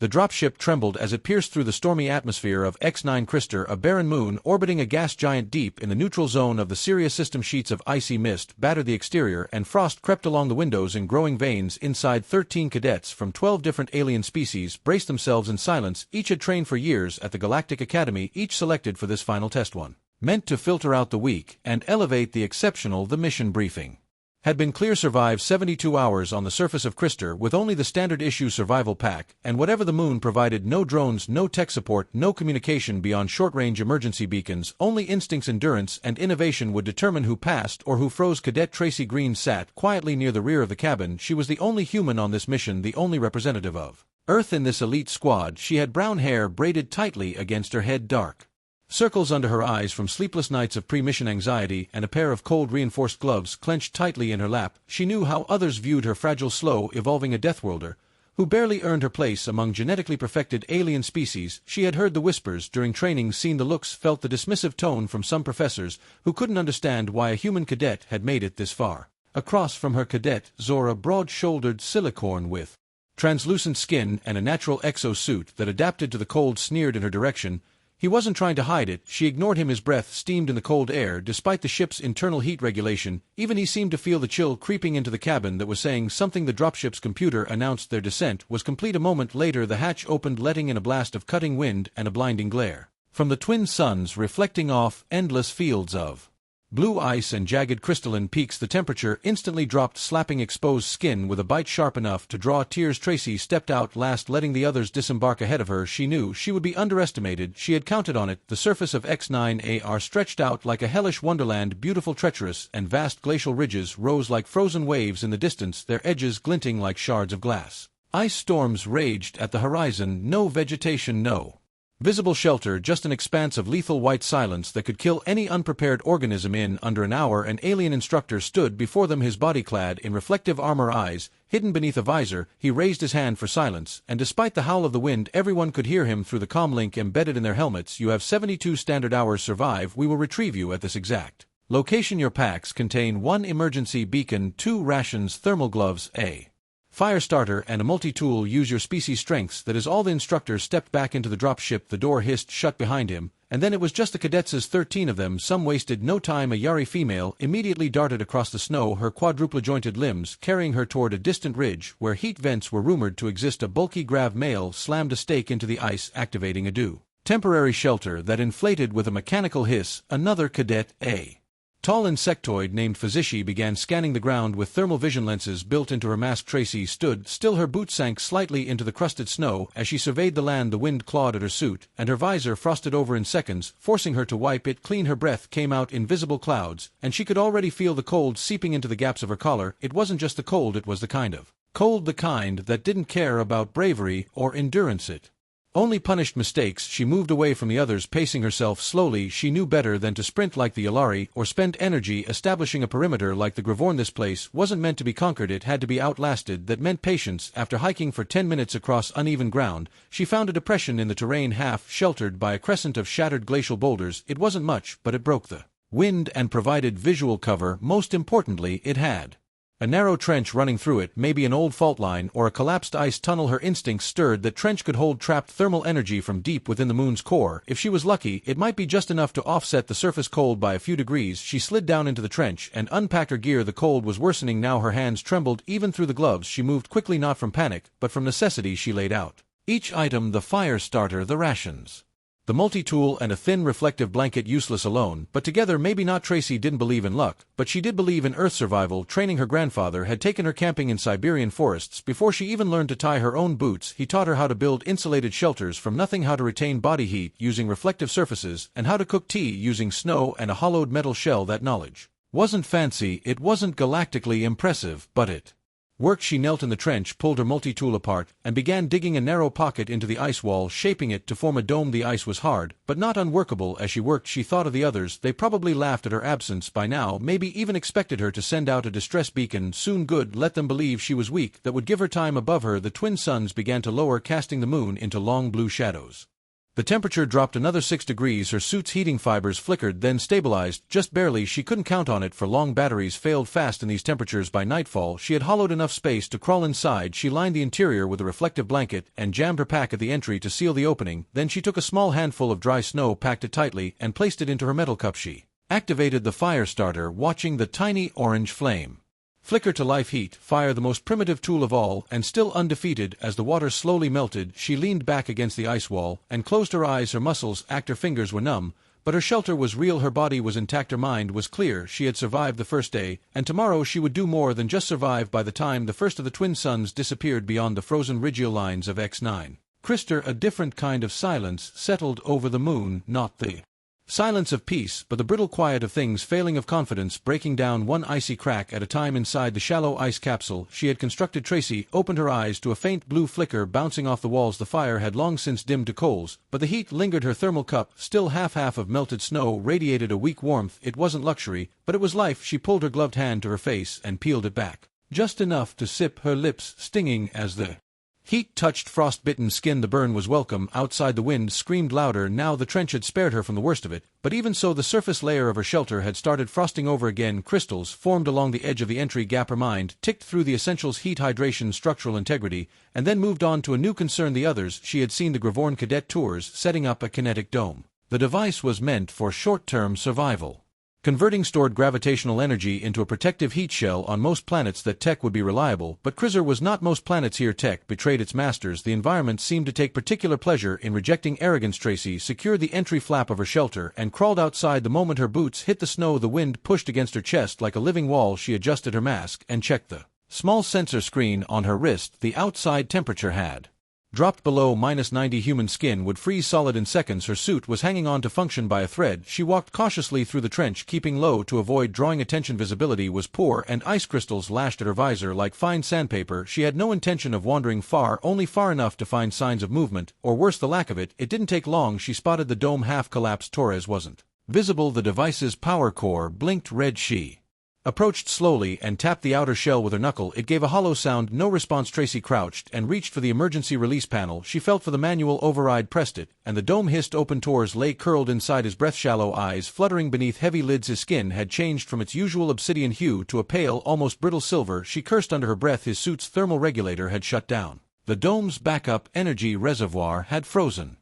The dropship trembled as it pierced through the stormy atmosphere of X9 Christer, a barren moon orbiting a gas giant deep in the neutral zone of the Sirius system. Sheets of icy mist battered the exterior, and frost crept along the windows in growing veins. Inside, 13 cadets from 12 different alien species braced themselves in silence. Each had trained for years at the Galactic Academy, each selected for this final test one. Meant to filter out the weak and elevate the exceptional. The mission briefing had been clear: survive 72 hours on the surface of Christer with only the standard issue survival pack, and whatever the moon provided: no drones, no tech support, no communication beyond short-range emergency beacons, only instincts. Endurance and innovation would determine who passed or who froze. Cadet Tracy Green sat quietly near the rear of the cabin. She was the only human on this mission, the only representative of Earth in this elite squad. She had brown hair braided tightly against her head, dark circles under her eyes from sleepless nights of pre-mission anxiety, and a pair of cold reinforced gloves clenched tightly in her lap. She knew how others viewed her: fragile, slow, evolving, a deathworlder who barely earned her place among genetically perfected alien species. She had heard the whispers during training, seen the looks, felt the dismissive tone from some professors who couldn't understand why a human cadet had made it this far. Across from her, Cadet Zora, broad-shouldered, silicorn with translucent skin and a natural exosuit that adapted to the cold, sneered in her direction. He wasn't trying to hide it. She ignored him. His breath steamed in the cold air despite the ship's internal heat regulation. Even he seemed to feel the chill creeping into the cabin that was saying something. The dropship's computer announced their descent was complete. A moment later the hatch opened, letting in a blast of cutting wind and a blinding glare from the twin suns, reflecting off endless fields of blue ice and jagged crystalline peaks. The temperature instantly dropped, slapping exposed skin with a bite sharp enough to draw tears. Tracy stepped out last, letting the others disembark ahead of her. She knew she would be underestimated. She had counted on it. The surface of X9AR stretched out like a hellish wonderland, beautiful, treacherous, and vast. Glacial ridges rose like frozen waves in the distance, their edges glinting like shards of glass. Ice storms raged at the horizon. No vegetation, no visible shelter, just an expanse of lethal white silence that could kill any unprepared organism in under an hour. An alien instructor stood before them, his body clad in reflective armor, eyes hidden beneath a visor. He raised his hand for silence, and despite the howl of the wind, everyone could hear him through the comm link embedded in their helmets. You have 72 standard hours. Survive. We will retrieve you at this exact location. Your packs contain 1 emergency beacon, 2 rations, thermal gloves, a fire starter, and a multi-tool. Use your species strengths. That is all. The instructor stepped back into the dropship. The door hissed shut behind him, and then it was just the cadets, 13 of them. Some wasted no time. A Yari female immediately darted across the snow, her quadruple-jointed limbs carrying her toward a distant ridge where heat vents were rumored to exist. A bulky grav male slammed a stake into the ice, activating a temporary shelter that inflated with a mechanical hiss. Another cadet, a tall insectoid named Physician, began scanning the ground with thermal vision lenses built into her mask. Tracy stood still, her boots sank slightly into the crusted snow as she surveyed the land. The wind clawed at her suit, and her visor frosted over in seconds, forcing her to wipe it clean. Her breath came out in visible clouds, and she could already feel the cold seeping into the gaps of her collar. It wasn't just the cold, it was the kind of cold, the kind that didn't care about bravery or endurance. It only punished mistakes. She moved away from the others, pacing herself slowly. She knew better than to sprint like the Yalari or spend energy establishing a perimeter like the Gravorn. This place wasn't meant to be conquered, it had to be outlasted. That meant patience. After hiking for 10 minutes across uneven ground, she found a depression in the terrain, half sheltered by a crescent of shattered glacial boulders. It wasn't much, but it broke the wind and provided visual cover. Most importantly, it had a narrow trench running through it, maybe an old fault line or a collapsed ice tunnel. Her instincts stirred. That trench could hold trapped thermal energy from deep within the moon's core. If she was lucky, it might be just enough to offset the surface cold by a few degrees. She slid down into the trench and unpacked her gear. The cold was worsening now. Her hands trembled even through the gloves. She moved quickly, not from panic, but from necessity. She laid out each item: the fire starter, the rations, the multi-tool, and a thin reflective blanket. Useless alone, but together maybe not. Tracy didn't believe in luck, but she did believe in Earth survival. Training. Her grandfather had taken her camping in Siberian forests before she even learned to tie her own boots. He taught her how to build insulated shelters from nothing, how to retain body heat using reflective surfaces, and how to cook tea using snow and a hollowed metal shell. That knowledge wasn't fancy, it wasn't galactically impressive, but it worked. She knelt in the trench, pulled her multi-tool apart, and began digging a narrow pocket into the ice wall, shaping it to form a dome. The ice was hard, but not unworkable. As she worked, she thought of the others. They probably laughed at her absence by now, maybe even expected her to send out a distress beacon soon. Good, let them believe she was weak. That would give her time. Above her, the twin suns began to lower, casting the moon into long blue shadows. The temperature dropped another 6 degrees, her suit's heating fibers flickered, then stabilized, just barely. She couldn't count on it for long. Batteries failed fast in these temperatures. By nightfall, she had hollowed enough space to crawl inside. She lined the interior with a reflective blanket and jammed her pack at the entry to seal the opening. Then she took a small handful of dry snow, packed it tightly, and placed it into her metal cup. She activated the fire starter, watching the tiny orange flame flicker to life. Heat, fire, the most primitive tool of all, and still undefeated. As the water slowly melted, she leaned back against the ice wall and closed her eyes. Her muscles ached, her fingers were numb, but her shelter was real. Her body was intact, her mind was clear. She had survived the first day, and tomorrow she would do more than just survive. By the time the first of the twin suns disappeared beyond the frozen Regio lines of X9 Christer, a different kind of silence settled over the moon, not the silence of peace, but the brittle quiet of things failing, of confidence breaking down one icy crack at a time inside the shallow ice capsule she had constructed. Tracy opened her eyes to a faint blue flicker bouncing off the walls. The fire had long since dimmed to coals, but the heat lingered. Her thermal cup, still half of melted snow, radiated a weak warmth. It wasn't luxury, but it was life. She pulled her gloved hand to her face and peeled it back, just enough to sip, her lips stinging as the heat touched frost-bitten skin. The burn was welcome. Outside, the wind screamed louder. Now the trench had spared her from the worst of it, but even so the surface layer of her shelter had started frosting over again. Crystals formed along the edge of the entry gap. Her mind ticked through the essentials: heat, hydration, structural integrity, and then moved on to a new concern: the others. She had seen the Gravorn cadet tours setting up a kinetic dome. The device was meant for short-term survival, converting stored gravitational energy into a protective heat shell. On most planets that tech would be reliable, but Krizer was not most planets. Here tech betrayed its masters. The environment seemed to take particular pleasure in rejecting arrogance. Tracy secured the entry flap of her shelter and crawled outside. The moment her boots hit the snow, the wind pushed against her chest like a living wall. She adjusted her mask and checked the small sensor screen on her wrist. The outside temperature had dropped below -90. Human skin would freeze solid in seconds. Her suit was hanging on to function by a thread. She walked cautiously through the trench, keeping low to avoid drawing attention. Visibility was poor, and ice crystals lashed at her visor like fine sandpaper. She had no intention of wandering far, only far enough to find signs of movement, or worse, the lack of it. It didn't take long. She spotted the dome half collapsed. Torres wasn't visible. The device's power core blinked red. She approached slowly and tapped the outer shell with her knuckle. It gave a hollow sound. No response. Tracy crouched and reached for the emergency release panel. She felt for the manual override, pressed it, and the dome hissed open. Torres lay curled inside, his breath shallow, eyes fluttering beneath heavy lids. His skin had changed from its usual obsidian hue to a pale, almost brittle silver. She cursed under her breath. His suit's thermal regulator had shut down. The dome's backup energy reservoir had frozen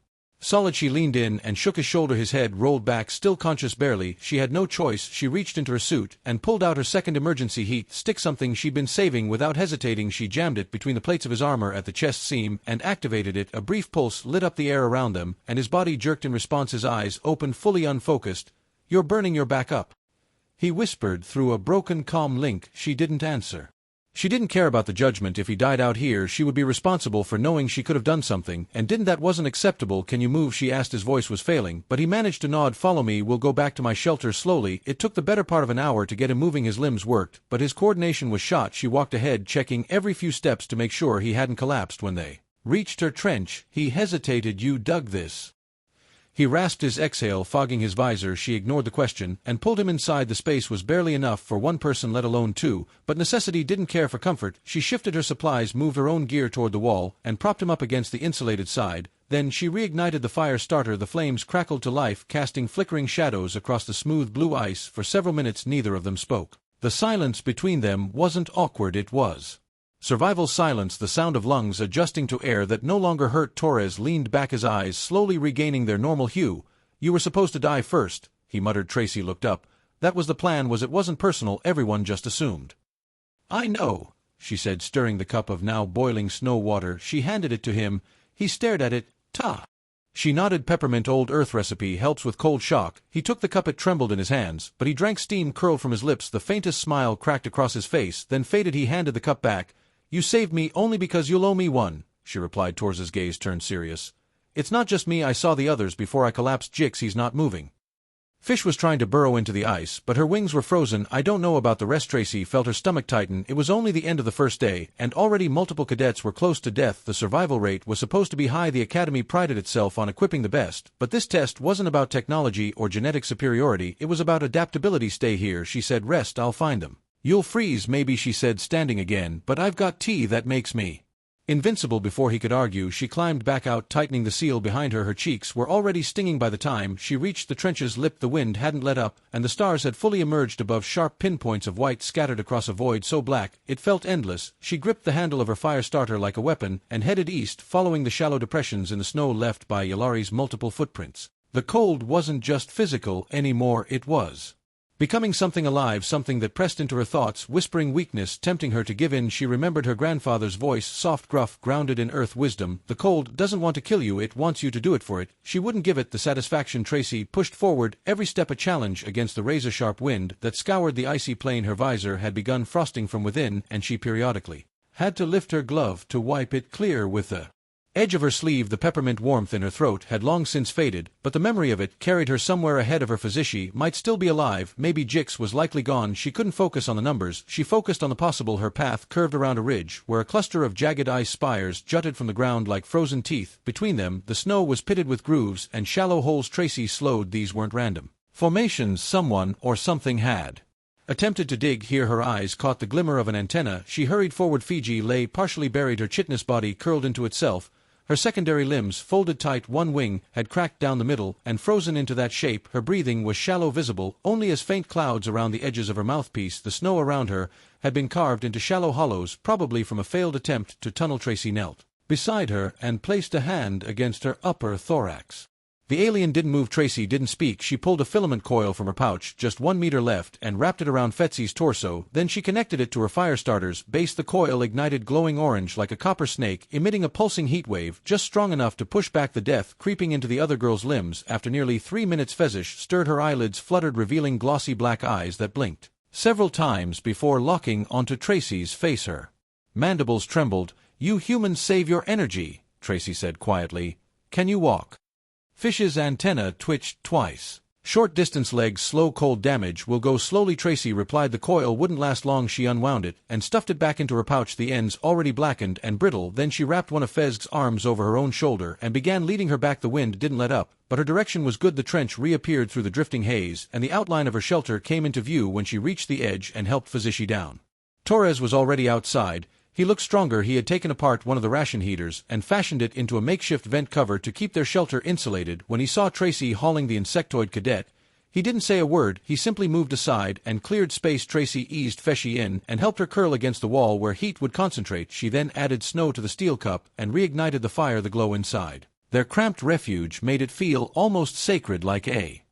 solid. She leaned in and shook his shoulder. His head rolled back, still conscious barely. She had no choice. She reached into her suit and pulled out her second emergency heat stick, something she'd been saving. Without hesitating, she jammed it between the plates of his armor at the chest seam and activated it. A brief pulse lit up the air around them, and his body jerked in response. His eyes opened, fully unfocused. "You're burning your back up," he whispered through a broken comm link. She didn't answer. She didn't care about the judgment. If he died out here, she would be responsible for knowing she could have done something, and didn't that wasn't acceptable. "Can you move?" she asked. His voice was failing, but he managed to nod. "Follow me, we'll go back to my shelter." Slowly, it took the better part of an hour to get him moving. His limbs worked, but his coordination was shot. She walked ahead, checking every few steps to make sure he hadn't collapsed. When they reached her trench, he hesitated. "You dug this?" He rasped his exhale, fogging his visor. She ignored the question and pulled him inside. The space was barely enough for one person, let alone two, but necessity didn't care for comfort. She shifted her supplies, moved her own gear toward the wall, and propped him up against the insulated side. Then she reignited the fire starter. The flames crackled to life, casting flickering shadows across the smooth blue ice. For several minutes neither of them spoke. The silence between them wasn't awkward, it was survival silence, the sound of lungs adjusting to air that no longer hurt. Torres leaned back, his eyes slowly regaining their normal hue. "You were supposed to die first," he muttered. Tracy looked up. "That was the plan, was it? Wasn't personal, everyone just assumed." "I know," she said, stirring the cup of now boiling snow water. She handed it to him. He stared at it. "Ta." She nodded. "Peppermint, old earth recipe, helps with cold shock." He took the cup. It trembled in his hands, but he drank. Steam curled from his lips. The faintest smile cracked across his face, then faded. He handed the cup back. "You saved me only because you'll owe me one," she replied. Torres's gaze turned serious. "It's not just me, I saw the others before I collapsed." "Jix, he's not moving." Fish was trying to burrow into the ice, but her wings were frozen. "I don't know about the rest." Tracy felt her stomach tighten. It was only the end of the first day, and already multiple cadets were close to death. The survival rate was supposed to be high. The Academy prided itself on equipping the best, but this test wasn't about technology or genetic superiority, it was about adaptability. "Stay here," she said. "Rest, I'll find them." "You'll freeze maybe," she said, standing again, "but I've got tea that makes me Invincible before he could argue, she climbed back out, tightening the seal behind her. Her cheeks were already stinging by the time she reached the trench's lip. The wind hadn't let up, and the stars had fully emerged above, sharp pinpoints of white scattered across a void so black it felt endless. She gripped the handle of her fire starter like a weapon and headed east, following the shallow depressions in the snow left by Yalari's multiple footprints. The cold wasn't just physical anymore, it was becoming something alive, something that pressed into her thoughts, whispering weakness, tempting her to give in. She remembered her grandfather's voice, soft, gruff, grounded in earth wisdom. The cold doesn't want to kill you, it wants you to do it for it. She wouldn't give it the satisfaction. Tracy pushed forward, every step a challenge against the razor-sharp wind that scoured the icy plain. Her visor had begun frosting from within, and she periodically had to lift her glove to wipe it clear with the edge of her sleeve. The peppermint warmth in her throat had long since faded, but the memory of it carried her somewhere ahead of her. Physician might still be alive, maybe Jix was likely gone. She couldn't focus on the numbers, she focused on the possible. Her path curved around a ridge, where a cluster of jagged ice spires jutted from the ground like frozen teeth. Between them, the snow was pitted with grooves and shallow holes. Tracy slowed. These weren't random formations, someone or something had attempted to dig here. Her eyes caught the glimmer of an antenna. She hurried forward. Fiji lay partially buried, her chitinous body curled into itself, her secondary limbs folded tight. One wing had cracked down the middle and frozen into that shape. Her breathing was shallow, visible only as faint clouds around the edges of her mouthpiece. The snow around her had been carved into shallow hollows, probably from a failed attempt to tunnel. Tracy knelt beside her and placed a hand against her upper thorax. The alien didn't move. Tracy didn't speak. She pulled a filament coil from her pouch, just 1 meter left, and wrapped it around Fetsy's torso. Then she connected it to her fire starter's base. The coil ignited, glowing orange like a copper snake, emitting a pulsing heat wave just strong enough to push back the death creeping into the other girl's limbs. After nearly 3 minutes, Fezish stirred. Her eyelids fluttered, revealing glossy black eyes that blinked several times before locking onto Tracy's face. Her mandibles trembled. "You humans save your energy," Tracy said quietly. "Can you walk?" Fish's antenna twitched twice. "Short distance legs, slow cold damage, will go slowly," Tracy replied. The coil wouldn't last long. She unwound it and stuffed it back into her pouch, the ends already blackened and brittle. Then she wrapped one of Fez's arms over her own shoulder and began leading her back. The wind didn't let up, but her direction was good. The trench reappeared through the drifting haze, and the outline of her shelter came into view when she reached the edge and helped Fazishi down. Torres was already outside. He looked stronger. He had taken apart one of the ration heaters and fashioned it into a makeshift vent cover to keep their shelter insulated. When he saw Tracy hauling the insectoid cadet, he didn't say a word. He simply moved aside and cleared space. Tracy eased Feshi in and helped her curl against the wall where heat would concentrate. She then added snow to the steel cup and reignited the fire. The glow inside their cramped refuge made it feel almost sacred, like a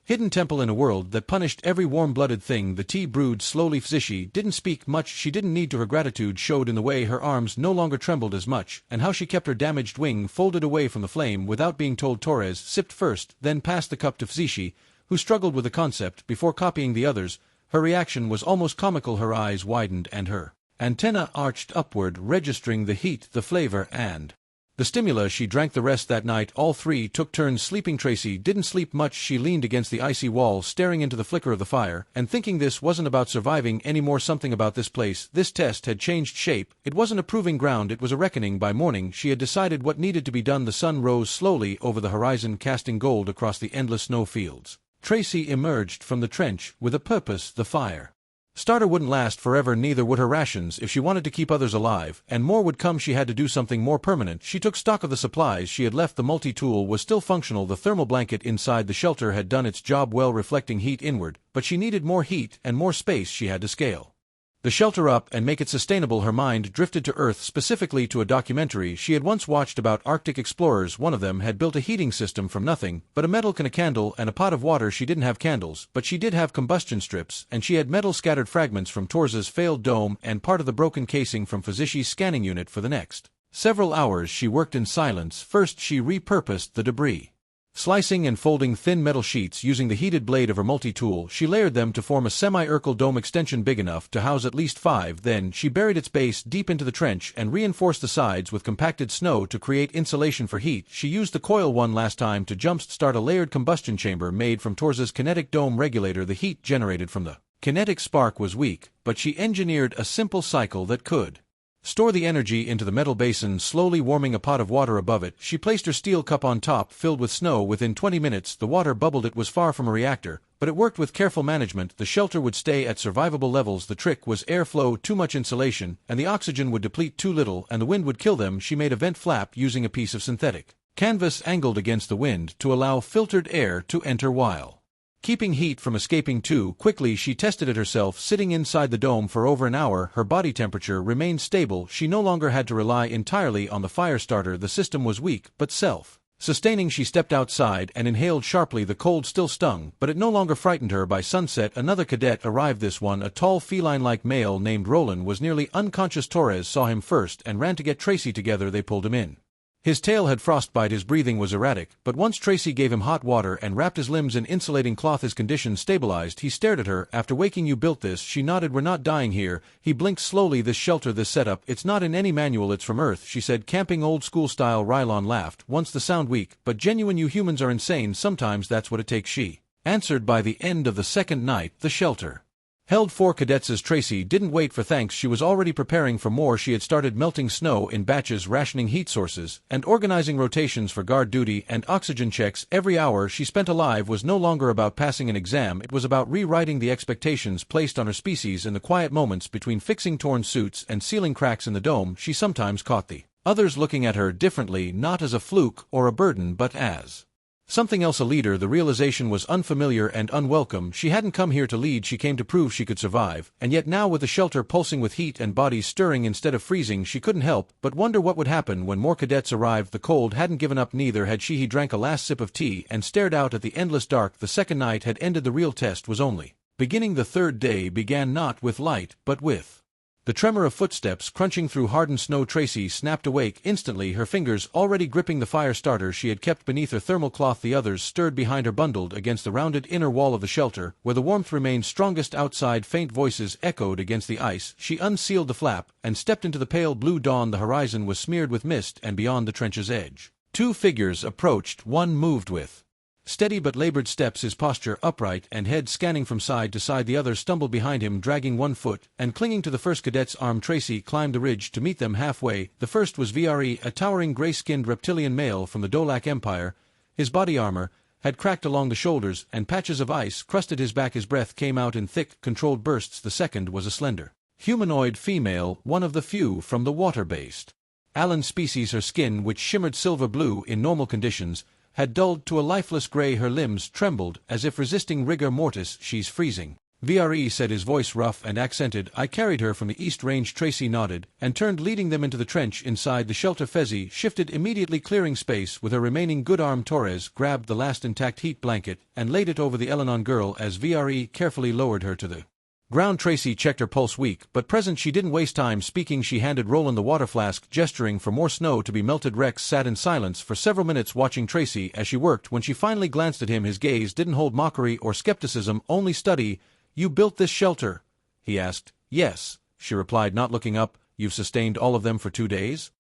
hidden temple in a world that punished every warm-blooded thing. The tea brewed slowly. Zishi didn't speak much. She didn't need to. Her gratitude showed in the way her arms no longer trembled as much, and how she kept her damaged wing folded away from the flame without being told. Torres sipped first, then passed the cup to Zishi, who struggled with the concept before copying the others. Her reaction was almost comical. Her eyes widened and her antenna arched upward, registering the heat, the flavor, and the stimulus. She drank the rest that night. All three took turns sleeping. Tracy didn't sleep much. She leaned against the icy wall, staring into the flicker of the fire, and thinking this wasn't about surviving anymore. Something about this place, this test, had changed shape. It wasn't a proving ground, it was a reckoning. By morning, she had decided what needed to be done. The sun rose slowly over the horizon, casting gold across the endless snow fields. Tracy emerged from the trench with a purpose. The fire starter wouldn't last forever, neither would her rations. If she wanted to keep others alive, and more would come, she had to do something more permanent. She took stock of the supplies she had left. The multi-tool was still functional. The thermal blanket inside the shelter had done its job well, reflecting heat inward, but she needed more heat and more space. She had to scale the shelter up and make it sustainable. Her mind drifted to Earth, specifically to a documentary she had once watched about Arctic explorers. One of them had built a heating system from nothing but a metal can, a candle, and a pot of water. She didn't have candles, but she did have combustion strips, and she had metal scattered fragments from Torza's failed dome and part of the broken casing from Fazishi's scanning unit. For the next several hours she worked in silence. First she repurposed the debris, slicing and folding thin metal sheets using the heated blade of her multi-tool. She layered them to form a semi-circle dome extension big enough to house at least 5. Then she buried its base deep into the trench and reinforced the sides with compacted snow to create insulation for heat. She used the coil one last time to jump-start a layered combustion chamber made from Torza's kinetic dome regulator. The heat generated from the kinetic spark was weak, but she engineered a simple cycle that could Store the energy into the metal basin, slowly warming a pot of water above it. She placed her steel cup on top, filled with snow. Within 20 minutes, the water bubbled. It was far from a reactor, but it worked with careful management. The shelter would stay at survivable levels. The trick was airflow, too much insulation, and the oxygen would deplete too little, and the wind would kill them. She made a vent flap using a piece of synthetic canvas angled against the wind to allow filtered air to enter while keeping heat from escaping too quickly. She tested it herself, sitting inside the dome for over an hour. Her body temperature remained stable. She no longer had to rely entirely on the fire starter. The system was weak, but self-sustaining. She stepped outside and inhaled sharply. The cold still stung, but it no longer frightened her. By sunset, another cadet arrived. This one, a tall feline-like male named Roland, was nearly unconscious. Torres saw him first and ran to get Tracy. Together they pulled him in. His tail had frostbite, his breathing was erratic, but once Tracy gave him hot water and wrapped his limbs in insulating cloth, his condition stabilized. He stared at her. After waking, you built this? She nodded. We're not dying here. He blinked slowly. This shelter, this setup, it's not in any manual. It's from Earth, she said. Camping, old school style. Rylon laughed. Once the sound weak, but genuine. You humans are insane. Sometimes that's what it takes, she answered. By the end of the second night, the shelter held 4 cadets. As Tracy didn't wait for thanks, she was already preparing for more. She had started melting snow in batches, rationing heat sources, and organizing rotations for guard duty and oxygen checks. Every hour she spent alive was no longer about passing an exam. It was about rewriting the expectations placed on her species. In the quiet moments between fixing torn suits and sealing cracks in the dome, she sometimes caught the others looking at her differently, not as a fluke or a burden, but as something else. A leader. The realization was unfamiliar and unwelcome. She hadn't come here to lead, she came to prove she could survive. And yet now, with the shelter pulsing with heat and bodies stirring instead of freezing, she couldn't help but wonder what would happen when more cadets arrived. The cold hadn't given up, neither had she. He drank a last sip of tea and stared out at the endless dark. The second night had ended. The real test was only beginning. The third day began not with light, but with the tremor of footsteps crunching through hardened snow. Tracy snapped awake instantly, her fingers already gripping the fire starter she had kept beneath her thermal cloth. The others stirred behind her, bundled against the rounded inner wall of the shelter, where the warmth remained strongest. Outside, faint voices echoed against the ice. She unsealed the flap and stepped into the pale blue dawn. The horizon was smeared with mist, and beyond the trench's edge 2 figures approached. One moved with steady but labored steps, his posture upright and head scanning from side to side. The other stumbled behind him, dragging one foot and clinging to the first cadet's arm. Tracy climbed the ridge to meet them halfway. The first was VRE, a towering gray-skinned reptilian male from the Dolak Empire. His body armor had cracked along the shoulders, and patches of ice crusted his back. His breath came out in thick, controlled bursts. The second was a slender humanoid female, one of the few from the water-based Alan species. Her skin, which shimmered silver blue in normal conditions, had dulled to a lifeless gray. Her limbs trembled as if resisting rigor mortis. She's freezing, VRE said, his voice rough and accented. I carried her from the East Range. Tracy nodded and turned, leading them into the trench inside the shelter. Fezzi shifted immediately, clearing space with her remaining good arm. Torres grabbed the last intact heat blanket and laid it over the Elenon girl as VRE carefully lowered her to the ground. Tracy checked her pulse, weak but present. She didn't waste time speaking. She handed Roland the water flask, gesturing for more snow to be melted. Rex sat in silence for several minutes, watching Tracy as she worked. When she finally glanced at him, his gaze didn't hold mockery or skepticism, only study. You built this shelter? He asked. Yes, she replied, not looking up. You've sustained all of them for 2 days?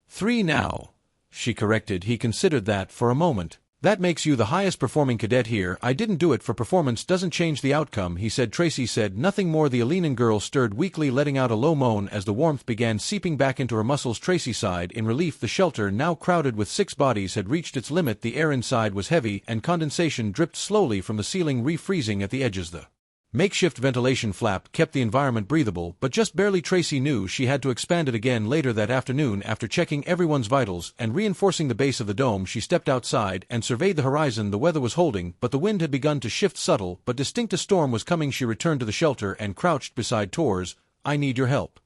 3 now, she corrected. He considered that for a moment. That makes you the highest performing cadet here. I didn't do it for performance, doesn't change the outcome, he said. Tracy said nothing more. The Elenan girl stirred weakly, letting out a low moan as the warmth began seeping back into her muscles. Tracy sighed in relief. The shelter, now crowded with 6 bodies, had reached its limit. The air inside was heavy, and condensation dripped slowly from the ceiling, refreezing at the edges. The makeshift ventilation flap kept the environment breathable, but just barely. Tracy knew she had to expand it again later that afternoon. After checking everyone's vitals and reinforcing the base of the dome, she stepped outside and surveyed the horizon. The weather was holding, but the wind had begun to shift. Subtle but distinct, a storm was coming. She returned to the shelter and crouched beside Torres. I need your help.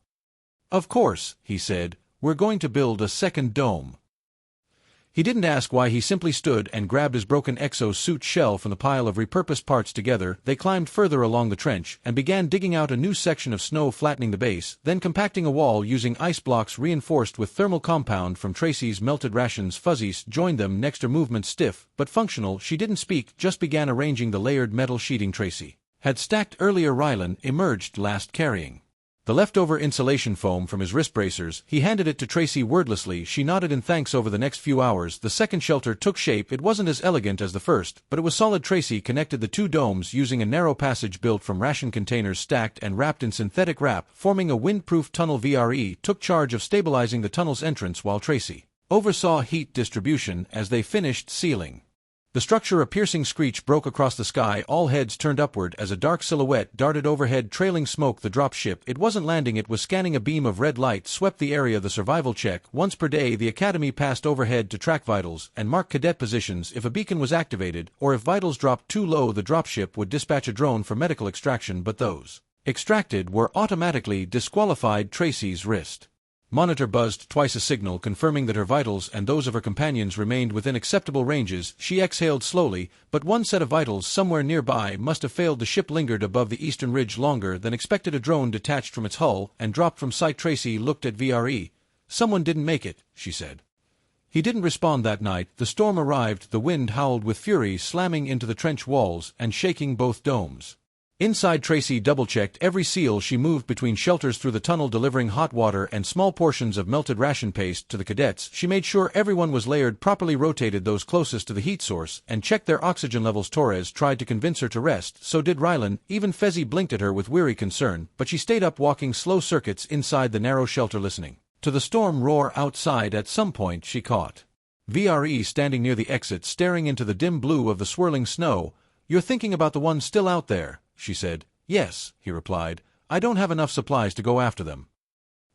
Of course, he said. We're going to build a second dome. He didn't ask why, he simply stood and grabbed his broken exo-suit shell from the pile of repurposed parts. Together, they climbed further along the trench and began digging out a new section of snow, flattening the base, then compacting a wall using ice blocks reinforced with thermal compound from Tracy's melted rations. Fuzzy joined them next, her movements stiff but functional. She didn't speak, just began arranging the layered metal sheeting Tracy had stacked earlier. Rylan emerged last, carrying The leftover insulation foam from his wrist bracers, he handed it to Tracy wordlessly. She nodded in thanks. Over the next few hours, the second shelter took shape. It wasn't as elegant as the first, but it was solid. Tracy connected the two domes using a narrow passage built from ration containers stacked and wrapped in synthetic wrap, forming a windproof tunnel. VRE took charge of stabilizing the tunnel's entrance while Tracy oversaw heat distribution as they finished sealing. The structure, a piercing screech broke across the sky. All heads turned upward as a dark silhouette darted overhead, trailing smoke. The dropship, it wasn't landing, it was scanning. A beam of red light swept the area. The survival check. Once per day, the Academy passed overhead to track vitals and mark cadet positions. If a beacon was activated, or if vitals dropped too low, the dropship would dispatch a drone for medical extraction, but those extracted were automatically disqualified. Tracy's wrist monitor buzzed twice, a signal confirming that her vitals and those of her companions remained within acceptable ranges. She exhaled slowly, but one set of vitals somewhere nearby must have failed. The ship lingered above the eastern ridge longer than expected. A drone detached from its hull and dropped from sight. Tracy looked at VRE. "Someone didn't make it," she said. He didn't respond that night. The storm arrived. The wind howled with fury, slamming into the trench walls and shaking both domes. Inside, Tracy double-checked every seal. She moved between shelters through the tunnel, delivering hot water and small portions of melted ration paste to the cadets. She made sure everyone was layered properly, rotated those closest to the heat source, and checked their oxygen levels. Torres tried to convince her to rest, so did Rylan. Even Fezzi blinked at her with weary concern, but she stayed up, walking slow circuits inside the narrow shelter, listening to the storm roar outside. At some point, she caught VRE standing near the exit, staring into the dim blue of the swirling snow. "You're thinking about the ones still out there?" she said. "Yes," he replied. "I don't have enough supplies to go after them."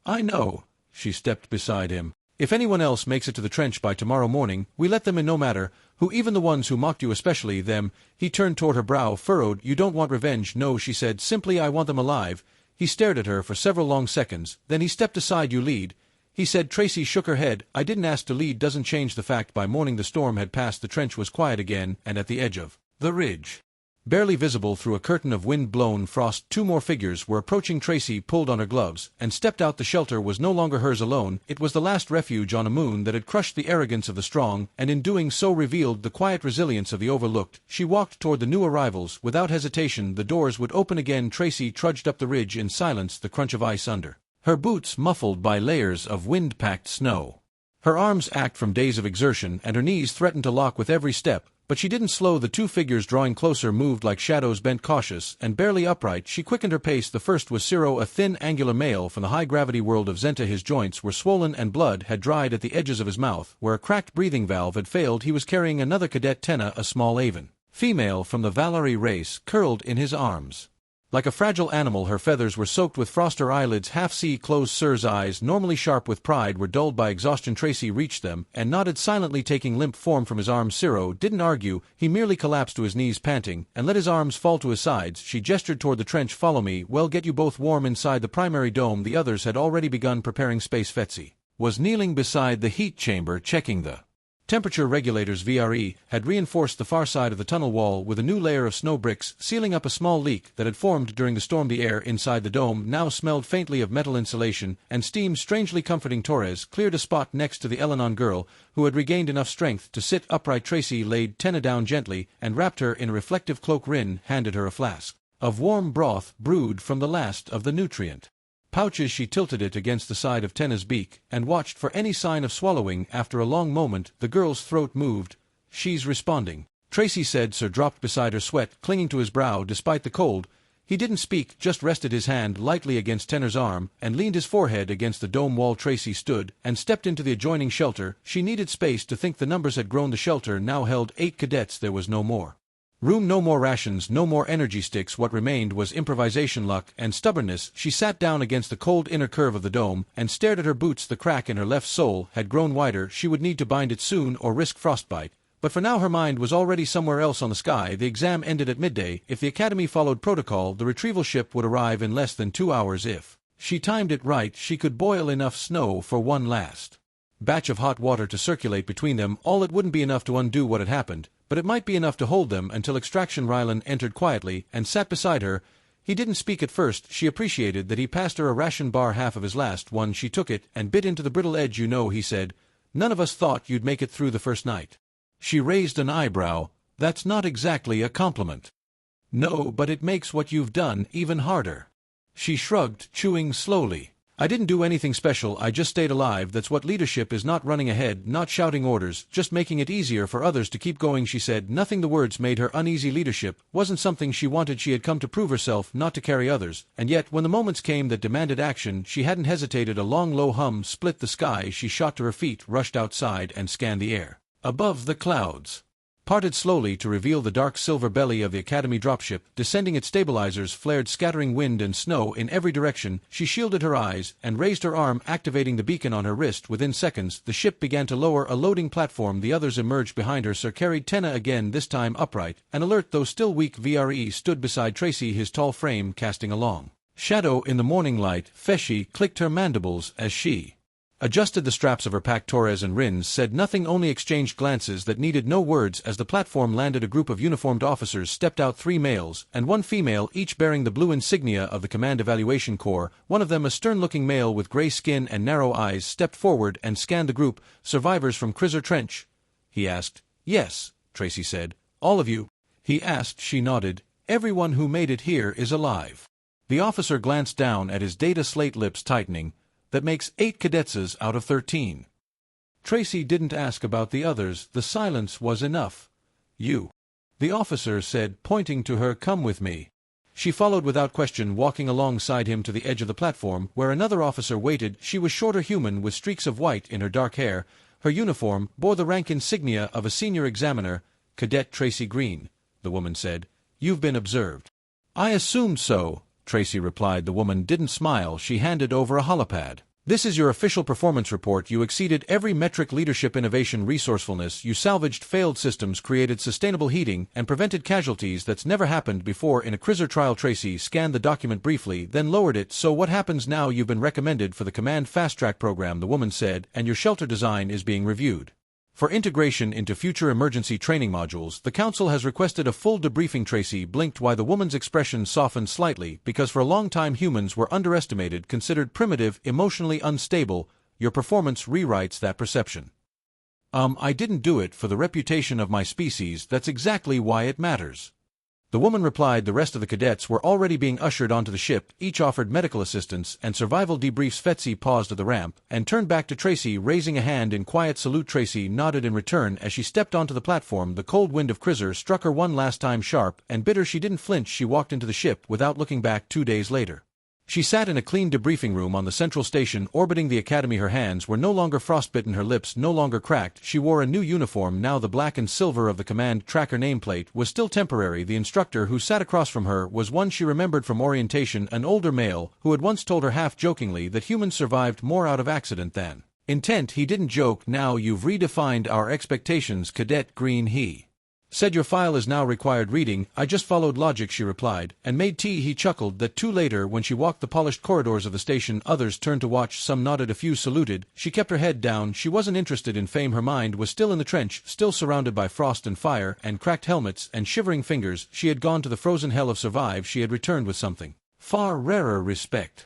"I know." She stepped beside him. "If anyone else makes it to the trench by tomorrow morning, we let them in, no matter who, even the ones who mocked you, especially them." He turned toward her, brow furrowed. "You don't want revenge?" "No," she said simply. "I want them alive." He stared at her for several long seconds. Then he stepped aside. "You lead," he said. Tracy shook her head. "I didn't ask to lead." "Doesn't change the fact." By morning the storm had passed. The trench was quiet again, and at the edge of the ridge, barely visible through a curtain of wind-blown frost, two more figures were approaching. Tracy pulled on her gloves and stepped out. The shelter was no longer hers alone. It was the last refuge on a moon that had crushed the arrogance of the strong, and in doing so revealed the quiet resilience of the overlooked. She walked toward the new arrivals. Without hesitation, the doors would open again. Tracy trudged up the ridge in silence, the crunch of ice under her boots muffled by layers of wind-packed snow. Her arms ached from days of exertion, and her knees threatened to lock with every step. But she didn't slow. The two figures drawing closer moved like shadows, bent, cautious, and barely upright. She quickened her pace. The first was Ciro, a thin, angular male from the high-gravity world of Zenta. His joints were swollen and blood had dried at the edges of his mouth, where a cracked breathing valve had failed. He was carrying another cadet, Tenna, a small Aven female from the Valari race, curled in his arms. Like a fragile animal, her feathers were soaked with frost. Her eyelids half-see closed. Sir's eyes, normally sharp with pride, were dulled by exhaustion. Tracy reached them and nodded silently, taking limp form from his arms. Ciro didn't argue. He merely collapsed to his knees, panting, and let his arms fall to his sides. She gestured toward the trench. "Follow me. Well, get you both warm inside the primary dome." The others had already begun preparing space. Fetzi was kneeling beside the heat chamber, checking the temperature regulators. VRE had reinforced the far side of the tunnel wall with a new layer of snow bricks, sealing up a small leak that had formed during the storm. The air inside the dome now smelled faintly of metal insulation and steam, strangely comforting. Torres cleared a spot next to the Elenon girl, who had regained enough strength to sit upright. Tracy laid Tenna down gently and wrapped her in a reflective cloak. Rin handed her a flask of warm broth brewed from the last of the nutrient pouches. She tilted it against the side of Tenna's beak and watched for any sign of swallowing. After a long moment, the girl's throat moved. "She's responding," Tracy said. Sir dropped beside her, sweat clinging to his brow despite the cold. He didn't speak, just rested his hand lightly against Tenna's arm and leaned his forehead against the dome wall. Tracy stood and stepped into the adjoining shelter. She needed space to think. The numbers had grown. The shelter now held 8 cadets. There was no more room, no more rations, no more energy sticks. What remained was improvisation, luck, and stubbornness. She sat down against the cold inner curve of the dome and stared at her boots. The crack in her left sole had grown wider. She would need to bind it soon or risk frostbite. But for now her mind was already somewhere else on the sky. The exam ended at midday. If the Academy followed protocol, the retrieval ship would arrive in less than 2 hours. If she timed it right, she could boil enough snow for one last batch of hot water to circulate between them. All it wouldn't be enough to undo what had happened, but it might be enough to hold them until extraction. Rylan entered quietly and sat beside her. He didn't speak at first. She appreciated that he passed her a ration bar, half of his last one. She took it and bit into the brittle edge. "You know," he said, "none of us thought you'd make it through the first night." She raised an eyebrow. "That's not exactly a compliment." "No, but it makes what you've done even harder." She shrugged, chewing slowly. I didn't do anything special, I just stayed alive. That's what leadership is, not running ahead, not shouting orders, just making it easier for others to keep going, she said. Nothing. The words made her uneasy. Leadership wasn't something she wanted. She had come to prove herself, not to carry others, and yet when the moments came that demanded action, she hadn't hesitated. A long low hum split the sky. She shot to her feet, rushed outside, and scanned the air. Above, the clouds parted slowly to reveal the dark silver belly of the Academy dropship. Descending, its stabilizers flared, scattering wind and snow in every direction. She shielded her eyes and raised her arm, activating the beacon on her wrist. Within seconds, the ship began to lower a loading platform. The others emerged behind her. Sir carried Tenna again, this time upright and alert, though still weak. VRE stood beside Tracy, his tall frame casting a long shadow in the morning light. Feshi clicked her mandibles as she adjusted the straps of her pack. Torres and Rins said nothing, only exchanged glances that needed no words. As the platform landed, a group of uniformed officers stepped out, 3 males and 1 female, each bearing the blue insignia of the Command Evaluation Corps. One of them, a stern-looking male with gray skin and narrow eyes, stepped forward and scanned the group. Survivors from Krizer Trench? He asked. Yes, Tracy said. All of you? He asked. She nodded. Everyone who made it here is alive. The officer glanced down at his data slate, lips tightening. That makes 8 cadets out of 13. Tracy didn't ask about the others. The silence was enough. You, the officer said, pointing to her. Come with me. She followed without question, walking alongside him to the edge of the platform, where another officer waited. She was shorter, human, with streaks of white in her dark hair. Her uniform bore the rank insignia of a senior examiner. Cadet Tracy Green, the woman said. You've been observed. I assumed so, Tracy replied. The woman didn't smile. She handed over a holopad. This is your official performance report. You exceeded every metric: leadership, innovation, resourcefulness. You salvaged failed systems, created sustainable heating, and prevented casualties that's never happened before in a Krizer trial. Tracy scanned the document briefly, then lowered it. So what happens now? You've been recommended for the Command Fast Track program, the woman said, and your shelter design is being reviewed for integration into future emergency training modules. The Council has requested a full debriefing. Tracy blinked, while the woman's expression softened slightly, because for a long time humans were underestimated, considered primitive, emotionally unstable. Your performance rewrites that perception. I didn't do it for the reputation of my species. That's exactly why it matters. The woman replied. The rest of the cadets were already being ushered onto the ship. Each offered medical assistance and survival debriefs. Fetzi paused at the ramp and turned back to Tracy, raising a hand in quiet salute. Tracy nodded in return. As she stepped onto the platform, the cold wind of Krizer struck her one last time, sharp and bitter. She didn't flinch. She walked into the ship without looking back. 2 days later, she sat in a clean debriefing room on the central station orbiting the Academy. Her hands were no longer frostbitten, her lips no longer cracked. She wore a new uniform now. The black and silver of the command tracker nameplate was still temporary. The instructor who sat across from her was one she remembered from orientation, an older male who had once told her half-jokingly that humans survived more out of accident than intent. He didn't joke. Now you've redefined our expectations, Cadet Green, he said. Your file is now required reading. I just followed logic, she replied, and made tea. He chuckled. That too. Later, when she walked the polished corridors of the station, others turned to watch. Some nodded, a few saluted. She kept her head down. She wasn't interested in fame. Her mind was still in the trench, still surrounded by frost and fire and cracked helmets and shivering fingers. She had gone to the frozen hell of survive. She had returned with something far rarer: respect.